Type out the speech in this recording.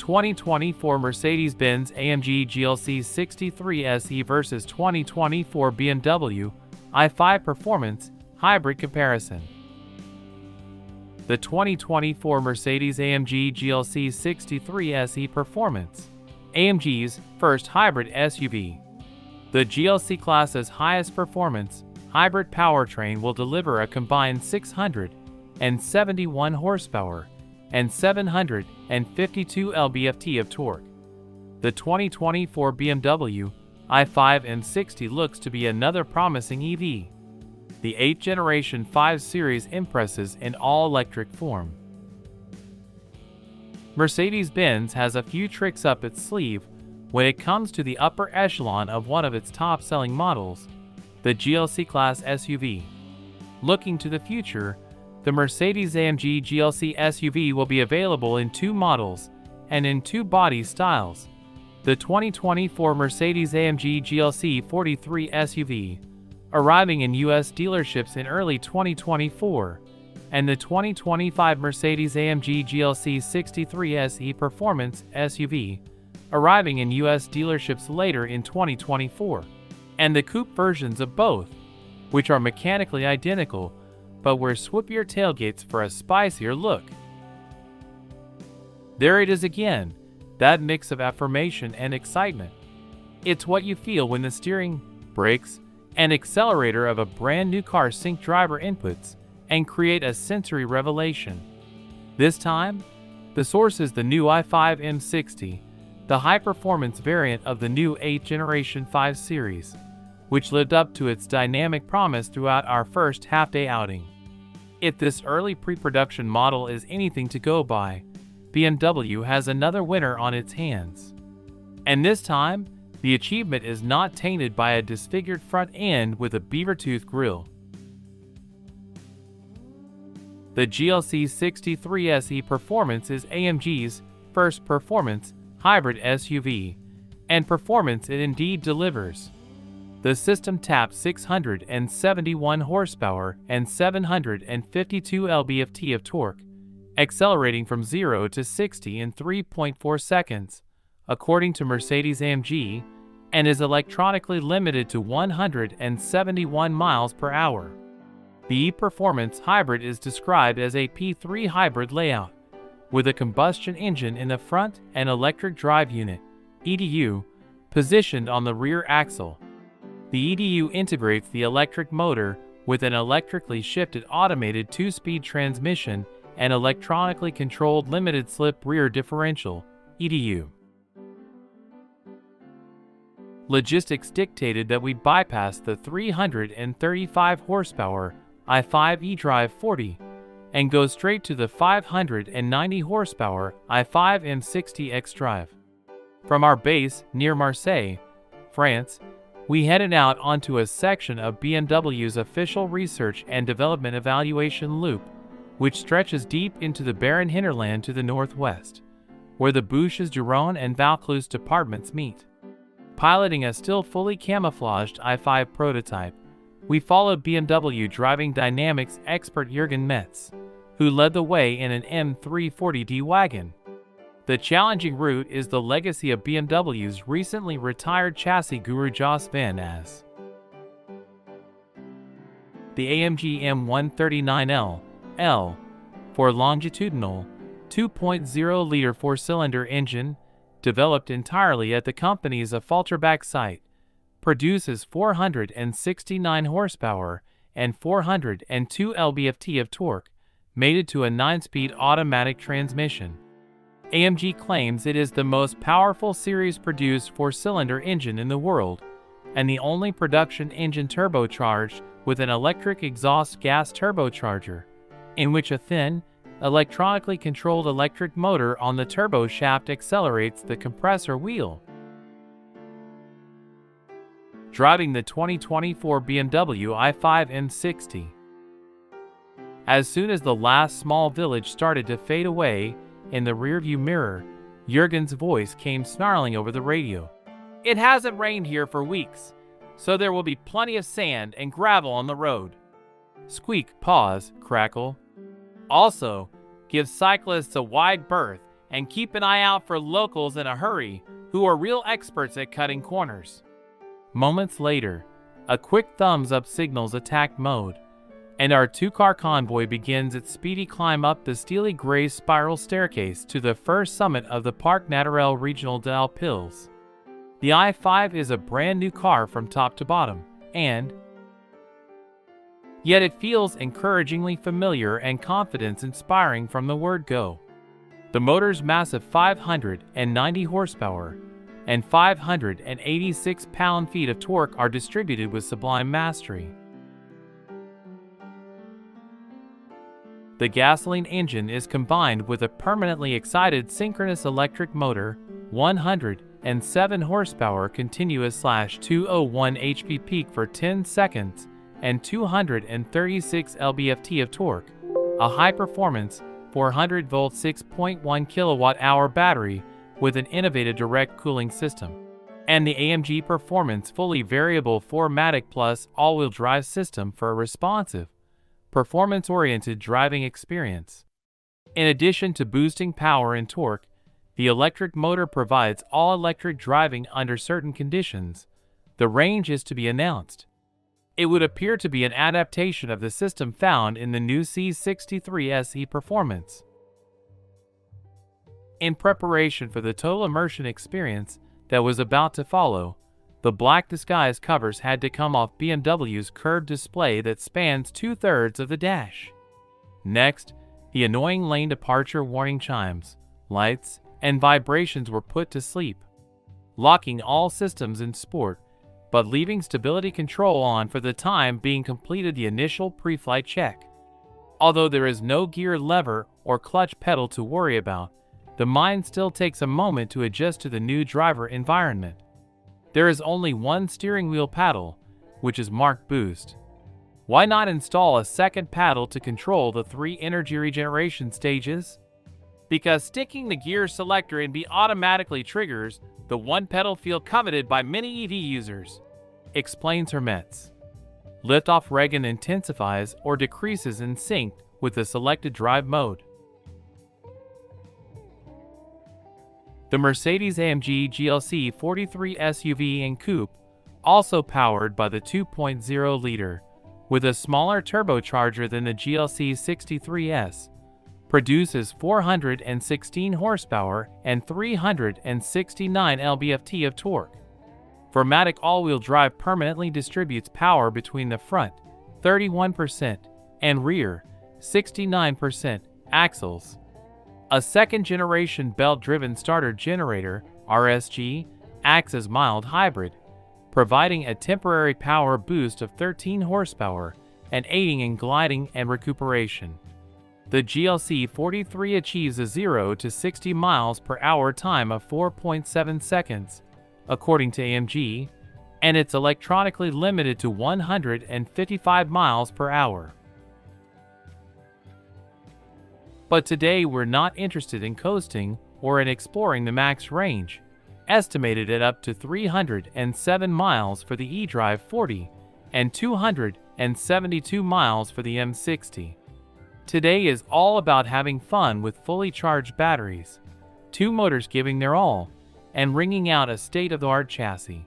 2024 Mercedes-Benz AMG GLC-63-S-E versus 2024 BMW-i5 Performance Hybrid Comparison. The 2024 Mercedes-AMG GLC-63-S-E Performance, AMG's first hybrid SUV. The GLC class's highest performance hybrid powertrain will deliver a combined 671 horsepower and 752 lb-ft of torque. The 2024 BMW-i5 M60 looks to be another promising EV. The 8th generation 5 Series impresses in all-electric form. Mercedes-Benz has a few tricks up its sleeve when it comes to the upper echelon of one of its top-selling models, the GLC-Class SUV. Looking to the future, the Mercedes-AMG GLC SUV will be available in 2 models and in 2 body styles. The 2024 Mercedes-AMG GLC-43 SUV, arriving in U.S. dealerships in early 2024, and the 2025 Mercedes-AMG GLC-63 S-E Performance SUV, arriving in U.S. dealerships later in 2024, and the coupe versions of both, which are mechanically identical but wear swoopier tailgates for a spicier look. There it is again, that mix of affirmation and excitement. It's what you feel when the steering, brakes, and accelerator of a brand new car sync driver inputs and create a sensory revelation. This time, the source is the new i5 M60, the high-performance variant of the new 8th generation 5 Series, which lived up to its dynamic promise throughout our first half-day outing. If this early pre-production model is anything to go by, BMW has another winner on its hands. And this time, the achievement is not tainted by a disfigured front end with a beaver-tooth grille. The GLC 63 Performance is AMG's first performance hybrid SUV, and performance it indeed delivers. The system taps 671 horsepower and 752 lb-ft of torque, accelerating from 0 to 60 in 3.4 seconds, according to Mercedes-AMG, and is electronically limited to 171 miles per hour. The E-Performance Hybrid is described as a P3 hybrid layout, with a combustion engine in the front and electric drive unit, EDU, positioned on the rear axle. The EDU integrates the electric motor with an electrically shifted automated 2-speed transmission and electronically controlled limited-slip rear differential, EDU. Logistics dictated that we bypass the 335 horsepower i5 eDrive 40 and go straight to the 590 horsepower i5 M60 xDrive. From our base near Marseille, France, we headed out onto a section of BMW's official research and development evaluation loop, which stretches deep into the barren hinterland to the northwest, where the Bouches-du-Rhône and Vaucluse departments meet. Piloting a still fully camouflaged i5 prototype, we followed BMW driving dynamics expert Jürgen Metz, who led the way in an M340D wagon. The challenging route is the legacy of BMW's recently retired chassis guru Jos van As. The AMG M139L for longitudinal 2.0-liter 4-cylinder engine, developed entirely at the company's Affalterbach site, produces 469 horsepower and 402 lb-ft of torque, mated to a 9-speed automatic transmission. AMG claims it is the most powerful series-produced 4-cylinder engine in the world, and the only production engine turbocharged with an electric exhaust gas turbocharger, in which a thin, electronically controlled electric motor on the turbo shaft accelerates the compressor wheel. Driving the 2024 BMW-i5 M60. As soon as the last small village started to fade away in the rearview mirror, Jürgen's voice came snarling over the radio. "It hasn't rained here for weeks, so there will be plenty of sand and gravel on the road." Squeak, pause, crackle. "Also, give cyclists a wide berth and keep an eye out for locals in a hurry who are real experts at cutting corners. Moments later, a quick thumbs up signals attack mode, and our two-car convoy begins its speedy climb up the steely gray spiral staircase to the first summit of the Parc Naturel Regional des Alpes. The i5 is a brand new car from top to bottom, and yet it feels encouragingly familiar and confidence-inspiring from the word go. The motor's massive 590 horsepower and 586 pound-feet of torque are distributed with sublime mastery. The gasoline engine is combined with a permanently excited synchronous electric motor, 107 horsepower continuous/201 HP peak for 10 seconds, and 236 lb-ft of torque, a high-performance 400-volt 6.1 kWh battery with an innovative direct cooling system, and the AMG Performance fully variable 4MATIC Plus all-wheel drive system for a responsive, performance-oriented driving experience. In addition to boosting power and torque, the electric motor provides all-electric driving under certain conditions. The range is to be announced. It would appear to be an adaptation of the system found in the new C63-S-E Performance. In preparation for the total immersion experience that was about to follow, the black disguise covers had to come off BMW's curved display that spans 2/3 of the dash. Next, the annoying lane departure warning chimes, lights, and vibrations were put to sleep, locking all systems in sport, but leaving stability control on for the time being completed the initial pre-flight check. Although there is no gear lever or clutch pedal to worry about, the mind still takes a moment to adjust to the new driver environment. There is only one steering wheel paddle, which is marked boost. Why not install a second paddle to control the 3 energy regeneration stages? Because sticking the gear selector in B automatically triggers the one-pedal feel coveted by many EV users, explains Hermetz. Liftoff regen intensifies or decreases in sync with the selected drive mode. The Mercedes-AMG GLC 43 SUV and Coupe, also powered by the 2.0-liter, with a smaller turbocharger than the GLC 63S, produces 416 horsepower and 369 lb-ft of torque. 4MATIC all-wheel drive permanently distributes power between the front, 31%, and rear, 69%, axles. A second-generation belt-driven starter generator, RSG, acts as mild hybrid, providing a temporary power boost of 13 horsepower and aiding in gliding and recuperation. The GLC 43 achieves a 0 to 60 miles per hour time of 4.7 seconds, according to AMG, and it's electronically limited to 155 miles per hour. But today we're not interested in coasting or in exploring the max range, estimated at up to 307 miles for the eDrive 40 and 272 miles for the M60. Today is all about having fun with fully charged batteries, 2 motors giving their all, and wringing out a state-of-the-art chassis.